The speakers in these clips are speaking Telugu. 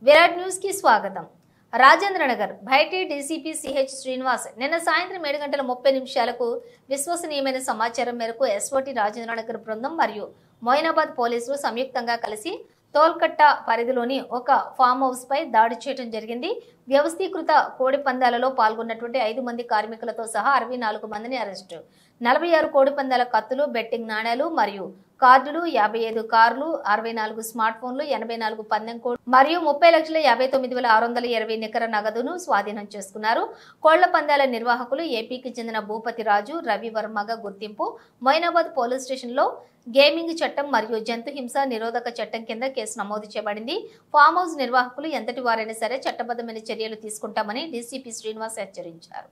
విరాట్ న్యూస్ కి స్వాగతం. రాజేంద్రనగర్ బైటి డీసీపీ సిహెచ్ శ్రీనివాస్ నిన్న సాయంత్రం 7:30 విశ్వసనీయమైన సమాచారం మేరకు ఎస్ఓటి రాజేంద్రనగర్ బృందం మరియు మొయినాబాద్ పోలీసులు సంయుక్తంగా కలిసి తోల్కట్ట పరిధిలోని ఒక ఫామ్ హౌస్ పై దాడి చేయడం జరిగింది. వ్యవస్థీకృత కోడి పందాలలో పాల్గొన్నటువంటి 5 మంది కార్మికులతో సహా 64 మందిని అరెస్టు, 46 కోడి పందాల కత్తులు, బెట్టింగ్ నాణేలు మరియు కార్డులు, 55 కార్లు, 64 స్మార్ట్ ఫోన్లు, 84 పందెం కోడ్ మరియు 30,59,620 నికర నగదును స్వాధీనం చేసుకున్నారు. కోళ్ల పందాల నిర్వాహకులు ఏపీకి చెందిన భూపతి రాజు, రవి వర్మగా గుర్తింపు. మొయినాబాద్ పోలీస్ స్టేషన్ లో గేమింగ్ చట్టం మరియు జంతు హింస నిరోధక చట్టం కింద కేసు నమోదు చేయబడింది. ఫామ్ హౌస్ నిర్వాహకులు ఎంతటి వారైనా సరే చట్టబద్ధమైన చర్యలు తీసుకుంటామని డీసీపీ శ్రీనివాస్ హెచ్చరించారు.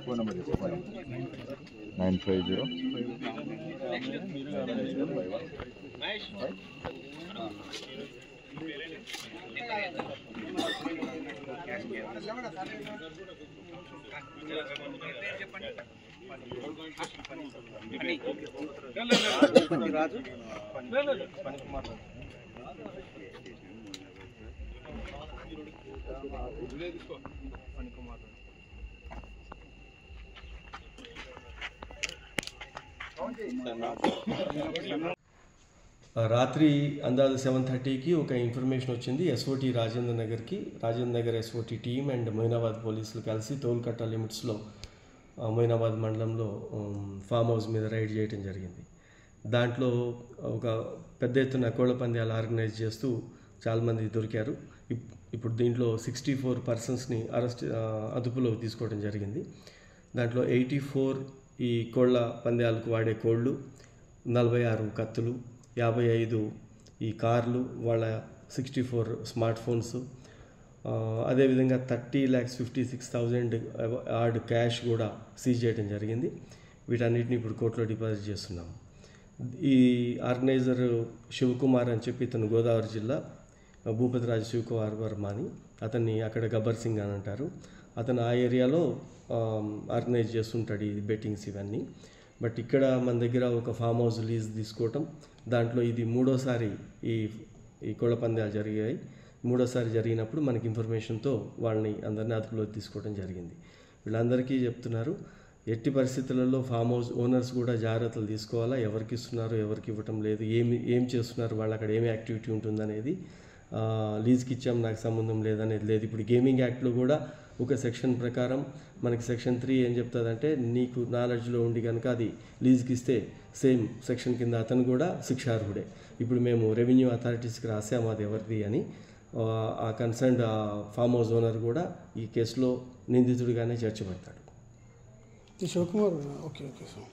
phone number is 950 చెప్పండి రాత్రి అందాజు 7:30కి ఒక ఇన్ఫర్మేషన్ వచ్చింది. SOT Rajendra Nagar SOT team and Moinabad పోలీసులు కలిసి తోల్కట్ట లిమిట్స్లో మొయినాబాద్ మండలంలో ఫామ్ హౌస్ మీద రైడ్ చేయడం జరిగింది. దాంట్లో ఒక పెద్ద ఎత్తున కోళ్ల పందాలు ఆర్గనైజ్ చేస్తూ చాలామంది దొరికారు. ఇప్పుడు దీంట్లో 64 పర్సన్స్ని అదుపులో తీసుకోవడం జరిగింది. దాంట్లో 84 ఈ కోళ్ల పందాలకు వాడే కోళ్ళు, 46 కత్తులు, 55 ఈ కార్లు, వాళ్ళ 64 స్మార్ట్ ఫోన్స్, అదేవిధంగా 30,56,000 ఆర్డ్ క్యాష్ కూడా సీజ్ చేయడం జరిగింది. వీటన్నిటిని ఇప్పుడు కోర్టులో డిపాజిట్ చేస్తున్నాం. ఈ ఆర్గనైజర్ శివకుమార్ అని చెప్పి ఇతను గోదావరి జిల్లా భూపతిరాజు శివకుమార్ వర్మ అని, అతన్ని అక్కడ గబ్బర్ సింగ్ అని అంటారు. అతను ఆ ఏరియాలో ఆర్గనైజ్ చేస్తుంటాడు ఈ బెట్టింగ్స్ ఇవన్నీ. బట్ ఇక్కడ మన దగ్గర ఒక ఫామ్ హౌస్ లీజ్ తీసుకోవటం, దాంట్లో ఇది మూడోసారి ఈ కోళ్ల పందాలు జరిగాయి. మూడోసారి జరిగినప్పుడు మనకి ఇన్ఫర్మేషన్తో వాళ్ళని అందరినీ అదుపులో తీసుకోవడం జరిగింది. వీళ్ళందరికీ చెప్తున్నారు, ఎట్టి పరిస్థితులలో ఫామ్ హౌస్ ఓనర్స్ కూడా జాగ్రత్తలు తీసుకోవాలా, ఎవరికి ఇస్తున్నారు ఎవరికి ఇవ్వటం లేదు, ఏం చేస్తున్నారు, వాళ్ళు అక్కడ ఏమి యాక్టివిటీ ఉంటుందనేది, లీజ్కి ఇచ్చాం నాకు సంబంధం లేదనేది లేదు. ఇప్పుడు గేమింగ్ యాక్ట్లో కూడా ఒక సెక్షన్ ప్రకారం మనకి సెక్షన్ 3 ఏం చెప్తుందంటే, నీకు నాలెడ్జ్లో ఉండి కనుక అది లీజ్కి ఇస్తే సేమ్ సెక్షన్ కింద అతను కూడా శిక్షార్హుడే. ఇప్పుడు మేము రెవెన్యూ అథారిటీస్కి రాసాము అది ఎవరిది అని. ఆ కన్సర్న్డ్ ఫామ్ హౌస్ ఓనర్ కూడా ఈ కేసులో నిందితుడిగానే చేర్చబడతాడు. Shivakumar okay sir.